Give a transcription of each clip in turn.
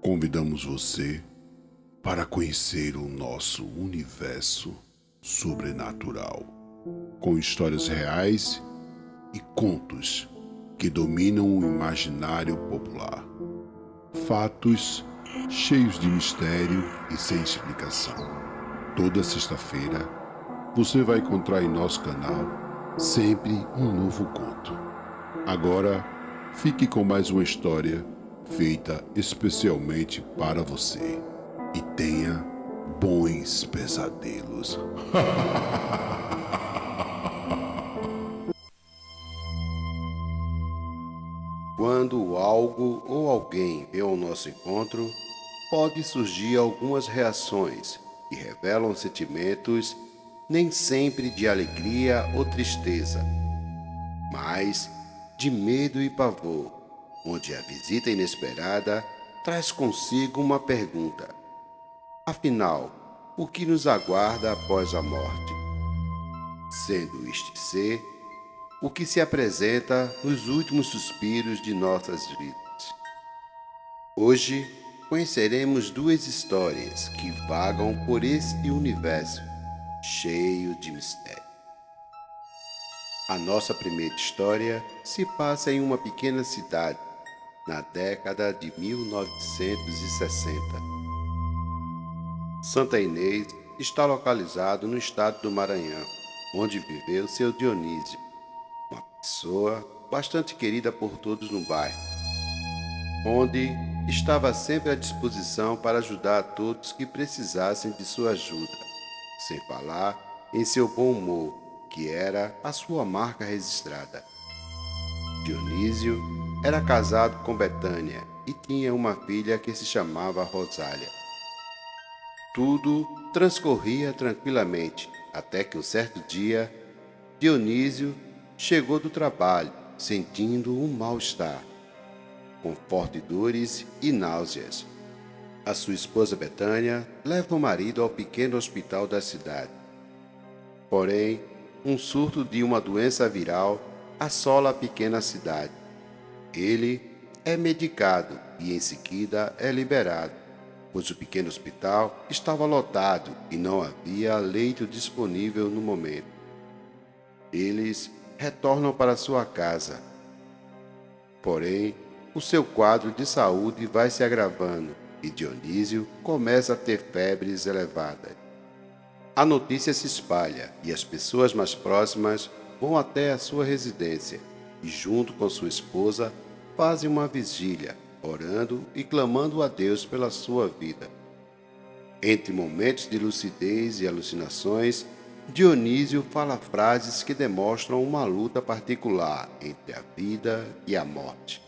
convidamos você para conhecer o nosso universo sobrenatural, com histórias reais e contos que dominam o imaginário popular. Fatos cheios de mistério e sem explicação. Toda sexta-feira você vai encontrar em nosso canal sempre um novo conto. Agora fique com mais uma história feita especialmente para você e tenha bons pesadelos. Quando algo ou alguém vem ao nosso encontro, pode surgir algumas reações que revelam sentimentos nem sempre de alegria ou tristeza, mas de medo e pavor, onde a visita inesperada traz consigo uma pergunta. Afinal, o que nos aguarda após a morte? Sendo este ser o que se apresenta nos últimos suspiros de nossas vidas. Hoje conheceremos duas histórias que vagam por este universo cheio de mistério. A nossa primeira história se passa em uma pequena cidade na década de 1960. Santa Inês está localizado no estado do Maranhão, onde viveu seu Dionísio, uma pessoa bastante querida por todos no bairro, onde estava sempre à disposição para ajudar a todos que precisassem de sua ajuda, sem falar em seu bom humor, que era a sua marca registrada. Dionísio era casado com Betânia e tinha uma filha que se chamava Rosália. Tudo transcorria tranquilamente, até que um certo dia, Dionísio chegou do trabalho sentindo um mal-estar, com fortes dores e náuseas. A sua esposa Betânia leva o marido ao pequeno hospital da cidade. Porém, um surto de uma doença viral assola a pequena cidade. Ele é medicado e em seguida é liberado, pois o pequeno hospital estava lotado e não havia leito disponível no momento. Eles retornam para sua casa. Porém, o seu quadro de saúde vai se agravando e Dionísio começa a ter febres elevadas. A notícia se espalha e as pessoas mais próximas vão até a sua residência e, junto com sua esposa, fazem uma vigília, orando e clamando a Deus pela sua vida. Entre momentos de lucidez e alucinações, Dionísio fala frases que demonstram uma luta particular entre a vida e a morte.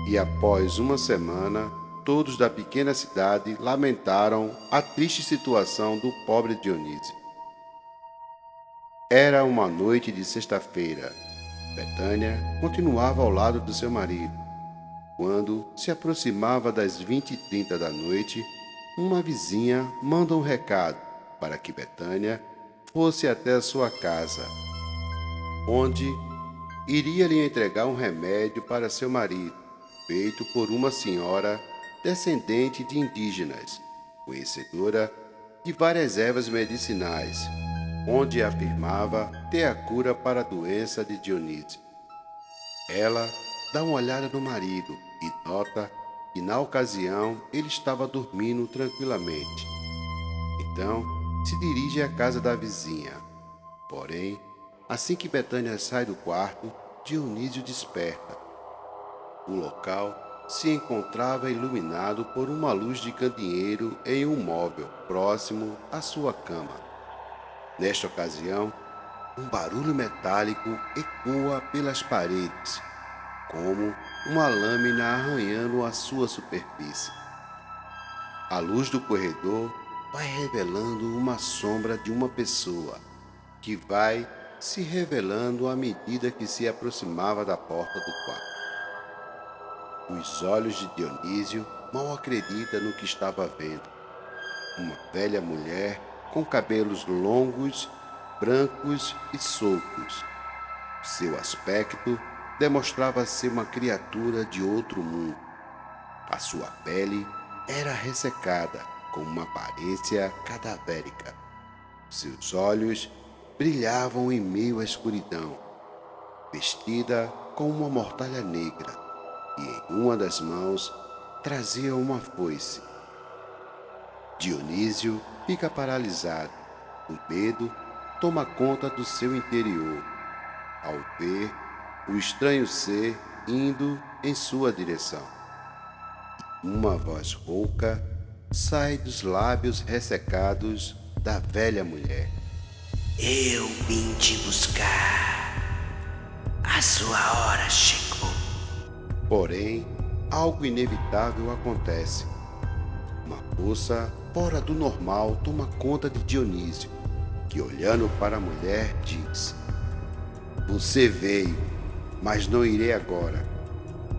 E após uma semana, todos da pequena cidade lamentaram a triste situação do pobre Dionísio. Era uma noite de sexta-feira. Betânia continuava ao lado do seu marido. Quando se aproximava das 20h30 da noite, uma vizinha manda um recado para que Betânia fosse até a sua casa, onde iria lhe entregar um remédio para seu marido, feito por uma senhora descendente de indígenas, conhecedora de várias ervas medicinais, onde afirmava ter a cura para a doença de Dionísio. Ela dá uma olhada no marido e nota que na ocasião ele estava dormindo tranquilamente. Então, se dirige à casa da vizinha. Porém, assim que Betânia sai do quarto, Dionísio desperta. O local se encontrava iluminado por uma luz de candeeiro em um móvel próximo à sua cama. Nesta ocasião, um barulho metálico ecoa pelas paredes, como uma lâmina arranhando a sua superfície. A luz do corredor vai revelando uma sombra de uma pessoa, que vai se revelando à medida que se aproximava da porta do quarto. Os olhos de Dionísio mal acreditam no que estava vendo. Uma velha mulher com cabelos longos, brancos e soltos. Seu aspecto demonstrava ser uma criatura de outro mundo. A sua pele era ressecada, com uma aparência cadavérica. Seus olhos brilhavam em meio à escuridão, vestida com uma mortalha negra, e em uma das mãos trazia uma foice. Dionísio fica paralisado. O medo toma conta do seu interior ao ver o estranho ser indo em sua direção. Uma voz rouca sai dos lábios ressecados da velha mulher. Eu vim te buscar. A sua hora chegou. Porém, algo inevitável acontece. Uma força fora do normal toma conta de Dionísio, que, olhando para a mulher, diz: Você veio, mas não irei agora.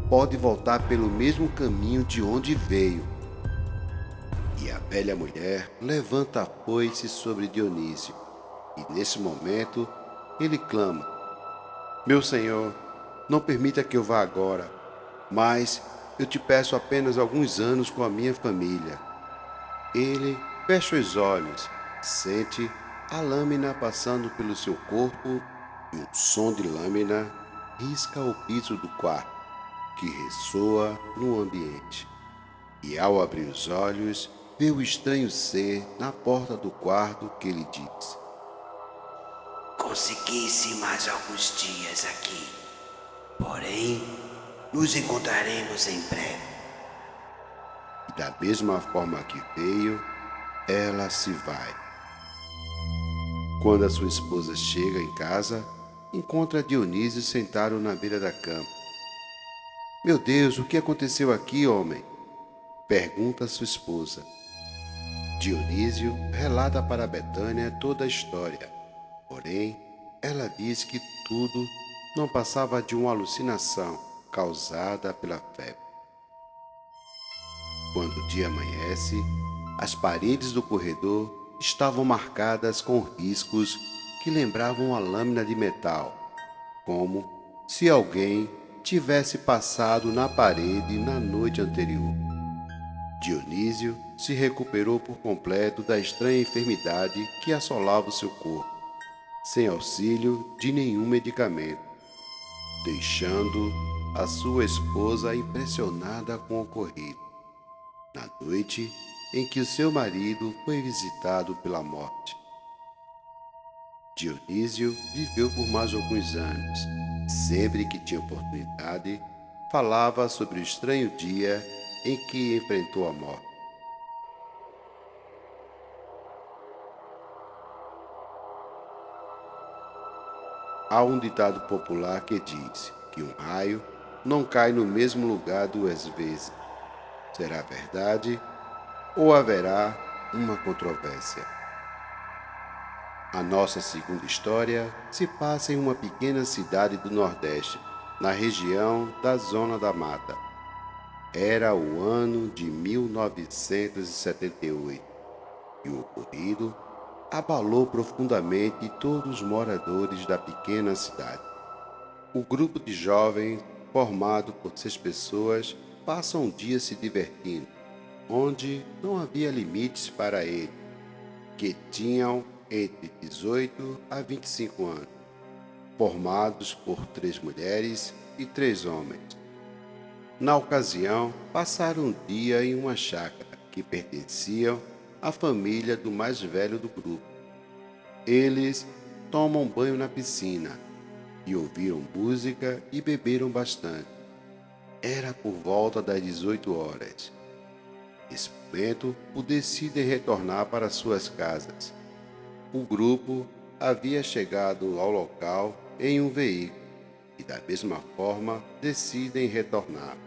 Pode voltar pelo mesmo caminho de onde veio. E a velha mulher levanta a foice sobre Dionísio, e nesse momento ele clama: Meu senhor, não permita que eu vá agora, mas eu te peço apenas alguns anos com a minha família. Ele fecha os olhos, sente a lâmina passando pelo seu corpo e um som de lâmina risca o piso do quarto, que ressoa no ambiente. E ao abrir os olhos, vê o estranho ser na porta do quarto que lhe diz: Consegui-se mais alguns dias aqui, porém nos encontraremos em breve. E da mesma forma que veio, ela se vai. Quando a sua esposa chega em casa, encontra Dionísio sentado na beira da cama. Meu Deus, o que aconteceu aqui, homem? Pergunta sua esposa. Dionísio relata para Betânia toda a história, porém, ela diz que tudo não passava de uma alucinação causada pela febre. Quando o dia amanhece, as paredes do corredor estavam marcadas com riscos que lembravam a lâmina de metal, como se alguém tivesse passado na parede na noite anterior. Dionísio se recuperou por completo da estranha enfermidade que assolava o seu corpo, sem auxílio de nenhum medicamento, deixando a sua esposa impressionada com o ocorrido, na noite em que o seu marido foi visitado pela morte. Dionísio viveu por mais alguns anos. Sempre que tinha oportunidade, falava sobre o estranho dia em que enfrentou a morte. Há um ditado popular que diz que um raio não cai no mesmo lugar duas vezes. Será verdade ou haverá uma controvérsia? A nossa segunda história se passa em uma pequena cidade do Nordeste, na região da Zona da Mata. Era o ano de 1978 e o ocorrido abalou profundamente todos os moradores da pequena cidade. O grupo de jovens, formado por 6 pessoas, passa um dia se divertindo, onde não havia limites para ele, que tinham entre 18 a 25 anos, formados por 3 mulheres e 3 homens. Na ocasião, passaram um dia em uma chácara que pertencia à família do mais velho do grupo. Eles tomam banho na piscina e ouviram música e beberam bastante. Era por volta das 18 horas. Nesse momento, decidem retornar para suas casas. O grupo havia chegado ao local em um veículo e, da mesma forma, decidem retornar,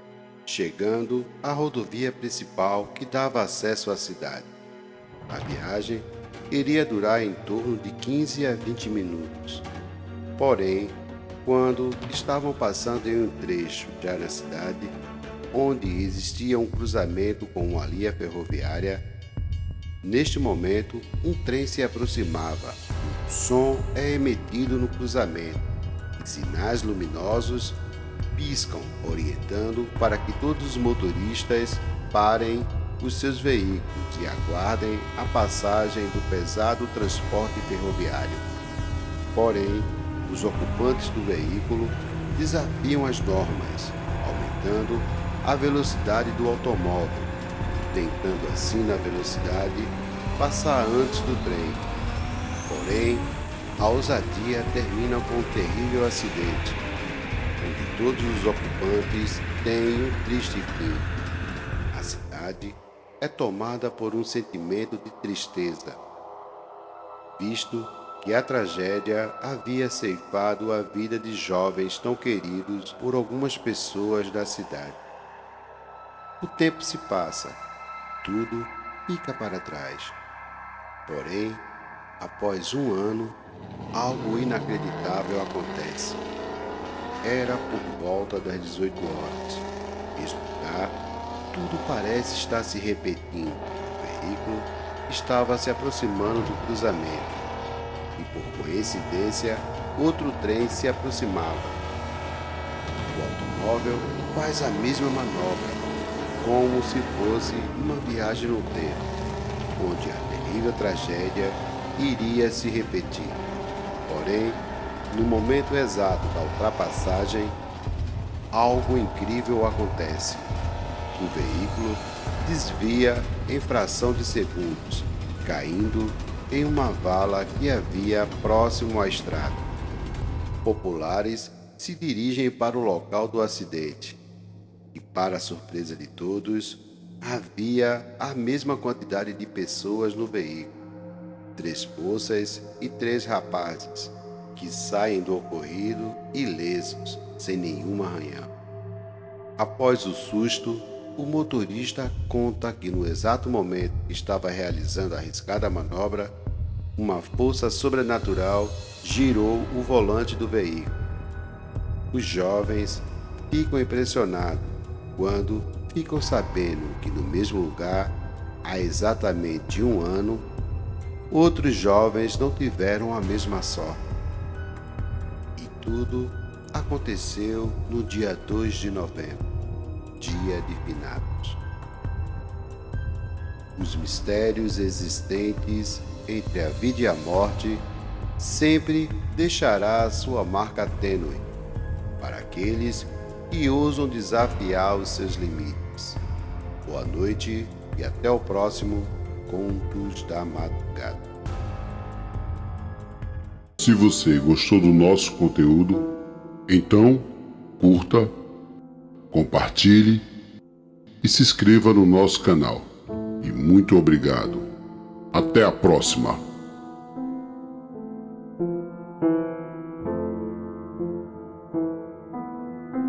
chegando à rodovia principal que dava acesso à cidade. A viagem iria durar em torno de 15 a 20 minutos. Porém, quando estavam passando em um trecho já na cidade, onde existia um cruzamento com uma linha ferroviária, neste momento, um trem se aproximava. O som é emitido no cruzamento, e sinais luminosos piscam, orientando para que todos os motoristas parem os seus veículos e aguardem a passagem do pesado transporte ferroviário. Porém, os ocupantes do veículo desafiam as normas, aumentando a velocidade do automóvel, tentando assim na velocidade passar antes do trem. Porém, a ousadia termina com um terrível acidente, onde todos os ocupantes têm um triste fim. A cidade é tomada por um sentimento de tristeza, visto que a tragédia havia ceifado a vida de jovens tão queridos por algumas pessoas da cidade. O tempo se passa, tudo fica para trás. Porém, após um ano, algo inacreditável acontece. Era por volta das 18 horas. Estudar, tudo parece estar se repetindo. O veículo estava se aproximando do cruzamento. E por coincidência, outro trem se aproximava. O automóvel faz a mesma manobra, como se fosse uma viagem no tempo, onde a terrível tragédia iria se repetir. Porém, no momento exato da ultrapassagem, algo incrível acontece. O veículo desvia em fração de segundos, caindo em uma vala que havia próximo à estrada. Populares se dirigem para o local do acidente e, para a surpresa de todos, havia a mesma quantidade de pessoas no veículo. 3 moças e 3 rapazes, que saem do ocorrido ilesos, sem nenhum arranhão. Após o susto, o motorista conta que no exato momento que estava realizando a arriscada manobra, uma força sobrenatural girou o volante do veículo. Os jovens ficam impressionados quando ficam sabendo que no mesmo lugar, há exatamente um ano, outros jovens não tiveram a mesma sorte. E tudo aconteceu no dia 2 de novembro, dia de finados. Os mistérios existentes entre a vida e a morte sempre deixará a sua marca tênue para aqueles que ousam desafiar os seus limites. Boa noite e até o próximo Contos da Madrugada. Se você gostou do nosso conteúdo, então curta, compartilhe e se inscreva no nosso canal. E muito obrigado. Até a próxima!